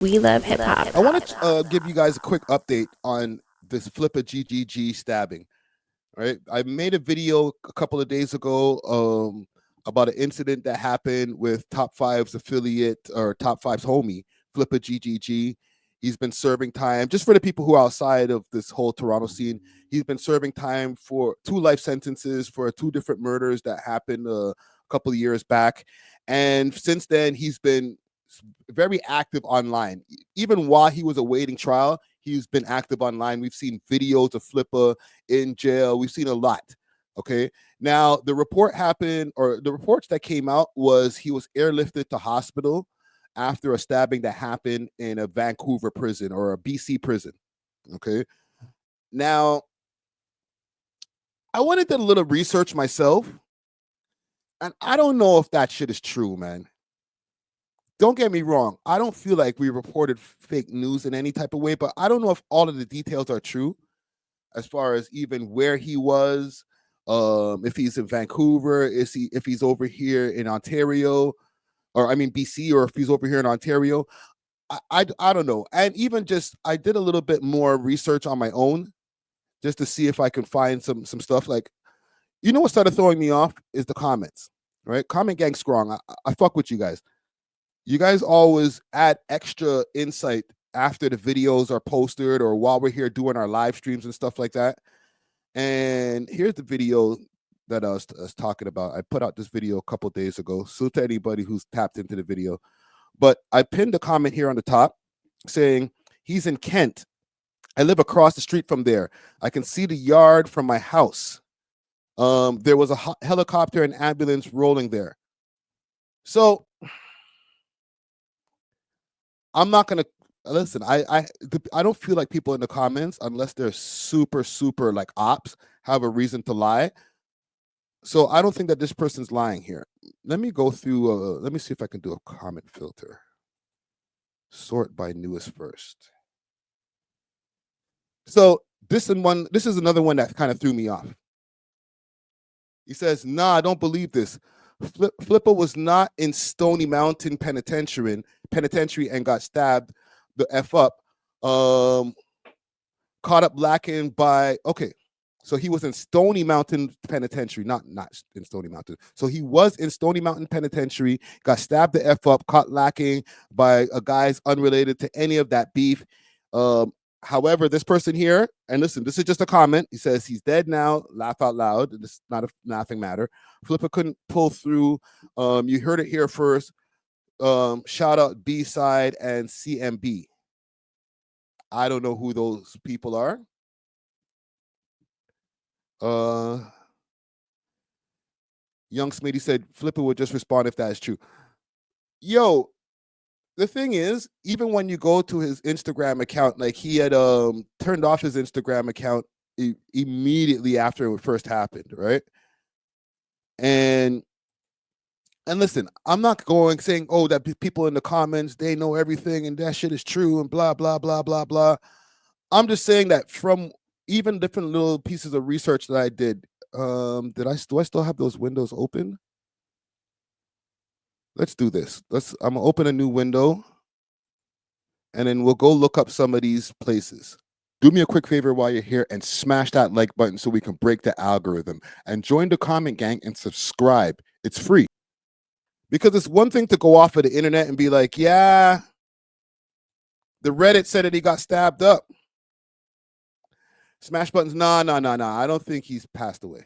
We love hip hop. I want to give you guys a quick update on this Flippa GGG stabbing. Right, I made a video a couple of days ago about an incident that happened with Top Five's affiliate or Top Five's homie, Flippa GGG. He's been serving time, just for the people who are outside of this whole Toronto scene. He's been serving time for 2 life sentences for 2 different murders that happened a couple of years back. And since then, he's been very active online. Even while he was awaiting trial, he's been active online. We've seen videos of Flippa in jail. We've seen a lot. Okay. Now, the report happened, or the reports that came out was he was airlifted to hospital after a stabbing that happened in a Vancouver prison or a BC prison. Okay. Now, I went and did a little research myself, and I don't know if that shit is true, man. Don't get me wrong. I don't feel like we reported fake news in any type of way, but I don't know if all of the details are true as far as even where he was, if he's in Vancouver, if he's over here in Ontario, or I mean BC, or if he's over here in Ontario. I don't know. And even just I did a little bit more research on my own just to see if I can find some stuff. Like, you know what started throwing me off is the comments, right? Comment gang strong. I fuck with you guys. You guys always add extra insight after the videos are posted or while we're here doing our live streams and stuff like that. And here's the video that I was talking about. I put out this video a couple days ago. So to anybody who's tapped into the video, but I pinned a comment here on the top saying he's in Kent. I live across the street from there. I can see the yard from my house. There was a helicopter and ambulance rolling there. So I'm not gonna listen. I don't feel like people in the comments, unless they're super like ops, have a reason to lie. So I don't think that this person's lying here. Let me go through. Let me see if I can do a comment filter. Sort by newest first. So this is another one that kind of threw me off. He says, "Nah, I don't believe this. Flippa was not in Stony Mountain Penitentiary and got stabbed the F up. Caught up lacking by, okay. So he was in Stony Mountain Penitentiary, not in Stony Mountain. So he was in Stony Mountain Penitentiary, got stabbed the F up, caught lacking by a guy's unrelated to any of that beef. However, this person here, and listen, this is just a comment. He says he's dead now. Laugh out loud. This is not a laughing matter. Flippa couldn't pull through. You heard it here first. Shout out B-Side and CMB. I don't know who those people are. Young Smitty said Flippa would just respond if that is true. Yo, the thing is, even when you go to his Instagram account, like he had turned off his Instagram account immediately after it first happened, right? And listen, I'm not going saying, oh, that people in the comments, they know everything and that shit is true and blah, blah, blah, blah, blah. I'm just saying that from even different little pieces of research that I did, do I still have those windows open? Let's do this. I'm gonna open a new window and then we'll go look up some of these places. Do me a quick favor while you're here and smash that like button so we can break the algorithm, and join the comment gang and subscribe. It's free. Because it's one thing to go off of the internet and be like, yeah, the Reddit said that he got stabbed up. Smash buttons. Nah. I don't think he's passed away.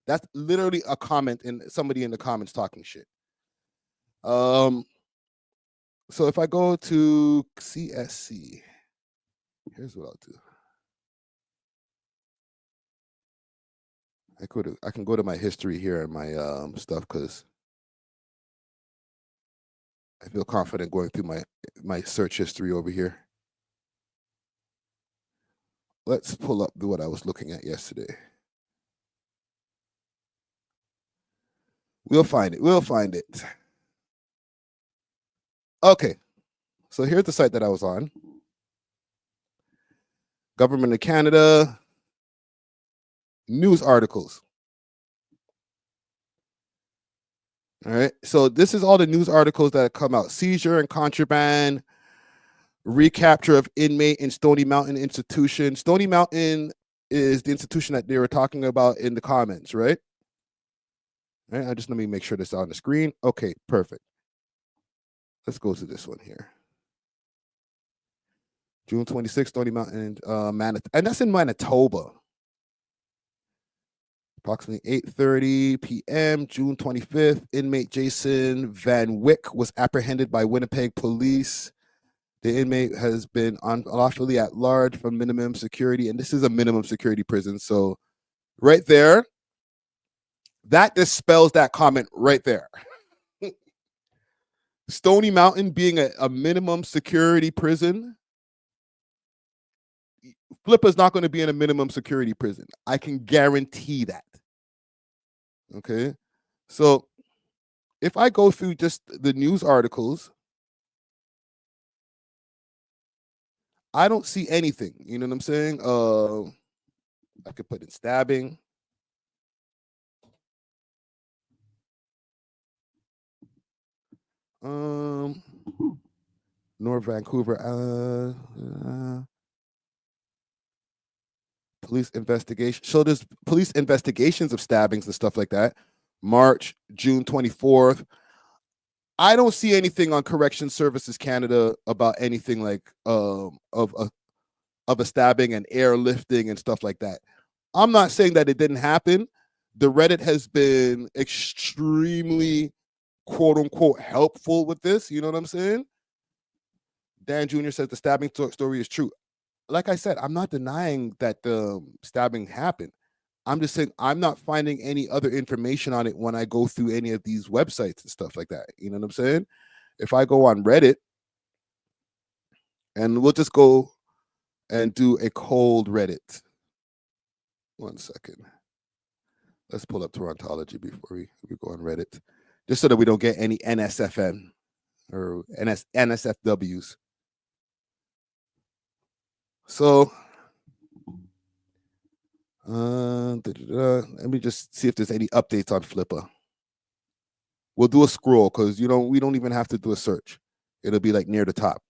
That's literally a comment and somebody in the comments talking shit. So if I go to CSC, here's what I'll do. I can go to my history here and my stuff because I feel confident going through my search history over here. Let's pull up what I was looking at yesterday. We'll find it. Okay. So here's the site that I was on. Government of Canada. News articles. All right. So this is all the news articles that come out. Seizure and contraband. recapture of inmate in Stony Mountain institution. Stony Mountain is the institution that they were talking about in the comments, right? Right. Let me make sure this is on the screen. Okay, perfect. Let's go to this one here. June 26th, Stony Mountain, and that's in Manitoba. Approximately 8:30 p.m., June 25th, inmate Jason Van Wyck was apprehended by Winnipeg police. The inmate has been unlawfully at large from minimum security, and this is a minimum security prison. So right there, that dispels that comment right there. Stony Mountain being a minimum security prison, Flippa's not going to be in a minimum security prison. I can guarantee that. Okay. So if I go through just the news articles, I don't see anything. You know what I'm saying? I could put in stabbing. North Vancouver. Police investigation. So there's police investigations of stabbings and stuff like that. March, June 24th. I don't see anything on Correction Services Canada about anything like of a stabbing and airlifting and stuff like that. I'm not saying that it didn't happen. The Reddit has been extremely quote unquote helpful with this. You know what I'm saying? Dan Jr. says the stabbing story is true. Like I said, I'm not denying that the stabbing happened. I'm just saying I'm not finding any other information on it when I go through any of these websites and stuff like that. You know what I'm saying? If I go on Reddit, and we'll just go and do a cold Reddit. 1 second. Let's pull up Torontology before we go on Reddit, just so that we don't get any NSFN or NSFWs. So let me just see if there's any updates on Flippa. We'll do a scroll because we don't even have to do a search. It'll be like near the top.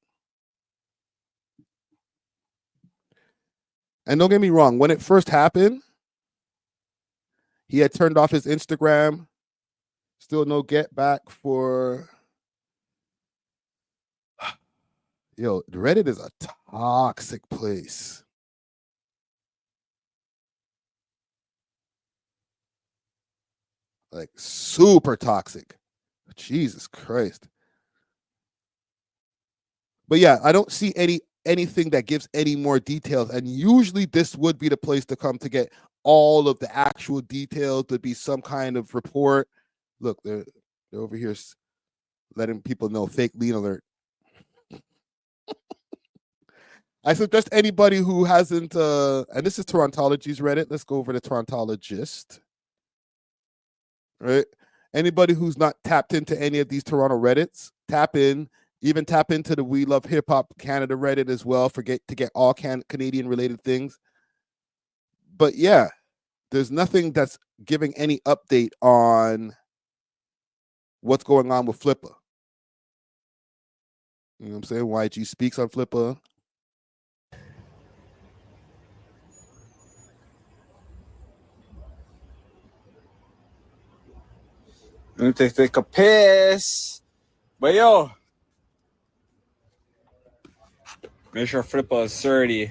And don't get me wrong, when it first happened, he had turned off his Instagram. Still no get back for. Yo, Reddit is a toxic place. Like super toxic. Jesus Christ. But yeah, I don't see anything that gives any more details. And usually this would be the place to come to get all of the actual details, to be some kind of report. Look, they're over here letting people know, fake lean alert. I suggest anybody who hasn't, and this is Torontology's Reddit. Let's go over to Torontologist. Right? Anybody who's not tapped into any of these Toronto Reddits, tap in. Even tap into the We Love Hip Hop Canada Reddit as well to get all Canadian related things. But yeah, there's nothing that's giving any update on what's going on with Flippa. You know what I'm saying? YG speaks on Flippa. I'm gonna take a piss. But yo, make sure Flippa is 30.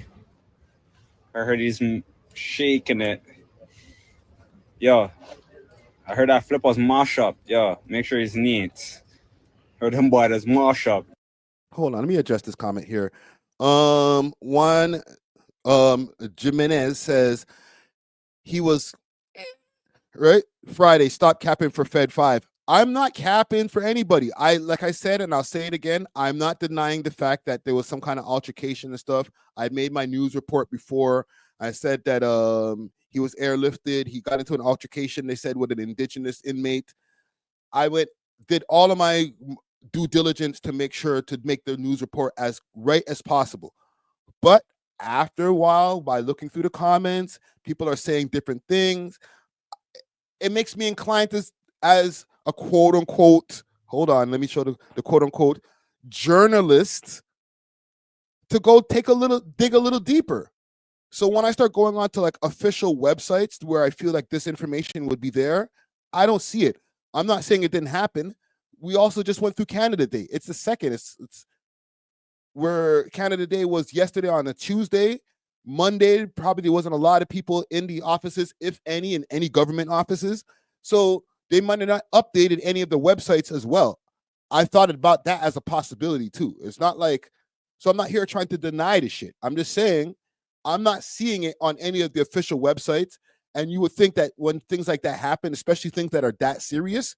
I heard he's shaking it. Yo, I heard that Flippa's mash up. Yo, make sure he's neat. Heard him boy that's mash up. Hold on, let me adjust this comment here. Jimenez says he was right Friday. Stop capping for Fed 5. I'm not capping for anybody. Like I said, and I'll say it again, I'm not denying the fact that there was some kind of altercation and stuff. I made my news report before. I said that he was airlifted. He got into an altercation, they said, with an Indigenous inmate. I did all of my due diligence to make sure to make the news report as right as possible. But after a while, by looking through the comments, people are saying different things. It makes me inclined to, as a quote unquote, hold on, let me show the quote unquote journalist, to go dig a little deeper. So when I start going on to like official websites where I feel like this information would be there, I don't see it. I'm not saying it didn't happen. We also just went through Canada Day. It's the second. It's where Canada Day was yesterday on a Tuesday. Monday, probably there wasn't a lot of people in the offices, if any, in any government offices. So they might have not updated any of the websites as well. I thought about that as a possibility too. It's not like, so I'm not here trying to deny the shit. I'm just saying I'm not seeing it on any of the official websites. And you would think that when things like that happen, especially things that are that serious,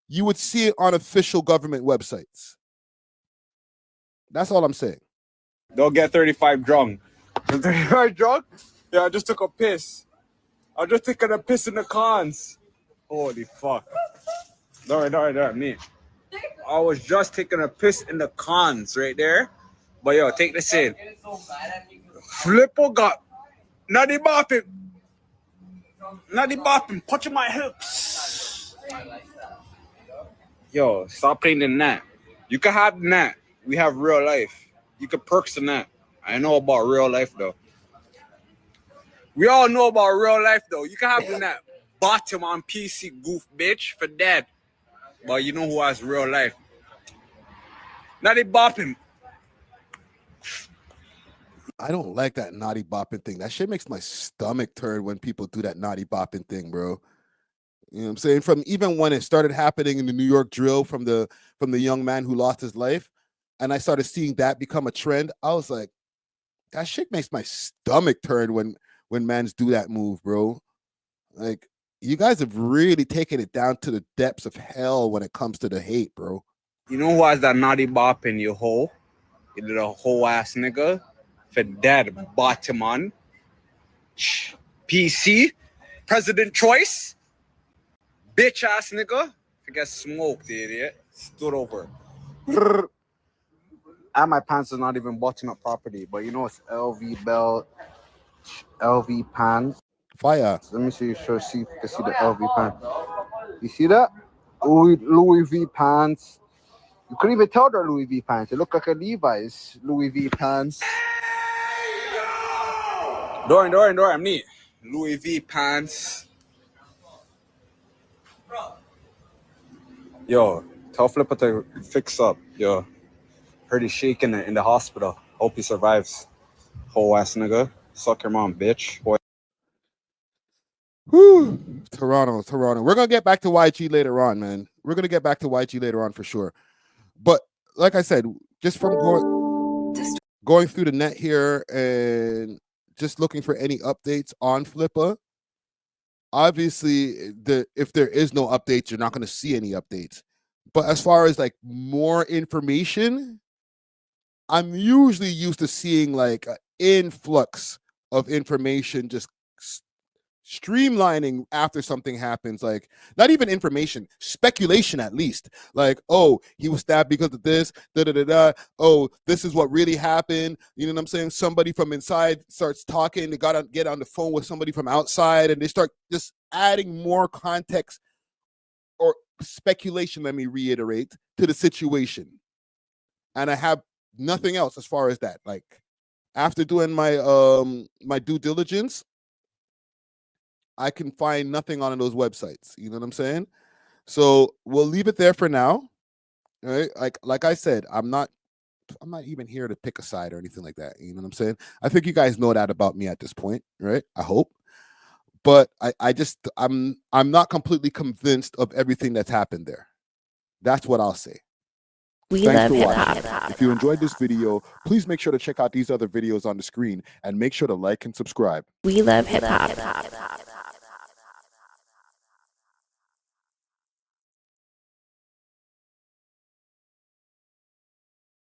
you would see it on official government websites. That's all I'm saying. Don't get 35 drunk. 35 drunk? Yeah, I just took a piss. I was just taking a piss in the cons. Holy fuck. Don't me. I was just taking a piss in the cons right there. But yo, take this in. Flippa got Nutty bopping, punching my hips. Yo, stop playing the net. You can have the net. We have real life. You can perks the net. I know about real life though. We all know about real life though. You can have the net. Bottom on PC, goof bitch, for that. But you know who has real life? Nutty bopping. I don't like that naughty bopping thing. That shit makes my stomach turn when people do that naughty bopping thing, bro. You know what I'm saying? From even when it started happening in the New York drill from the young man who lost his life, and I started seeing that become a trend, I was like, that shit makes my stomach turn when mans do that move, bro. Like, you guys have really taken it down to the depths of hell when it comes to the hate, bro. You know who has that naughty bopping, you hoe? You little hoe ass nigga. For that bottom on. PC. President choice. Bitch ass nigga. Forget smoked, idiot. Stood over. And my pants is not even buttoned up properly, but you know it's LV belt, LV pants. Fire. So let me see if you can see the LV pants. You see that? Louis V pants. You couldn't even tell they're Louis V pants. They look like a Levi's Louis V pants. Dorian, I'm neat. Louis V pants. Yo, tell Flippa to fix up. Yo, heard he's shaking in the hospital. Hope he survives. Whole ass nigga. Suck your mom, bitch. Boy. Whew. Toronto. We're gonna get back to YG later on, man. We're gonna get back to YG later on for sure. But like I said, just from going through the net here and just looking for any updates on Flippa. Obviously, if there is no updates, you're not going to see any updates. But as far as like more information, I'm usually used to seeing like an influx of information just streamlining after something happens. Like not even information, speculation at least. Like, oh, he was stabbed because of this, oh, this is what really happened. You know what I'm saying? Somebody from inside starts talking, they gotta get on the phone with somebody from outside, and they start just adding more context or speculation, let me reiterate, to the situation. And I have nothing else as far as that. Like after doing my my due diligence, I can find nothing on those websites. You know what I'm saying? So we'll leave it there for now. All right. Like I said, I'm not even here to pick a side or anything like that. You know what I'm saying? I think you guys know that about me at this point, right? I hope. But I'm not completely convinced of everything that's happened there. That's what I'll say. Thanks for watching. If you enjoyed this video, please make sure to check out these other videos on the screen and make sure to like and subscribe. We love hip hop.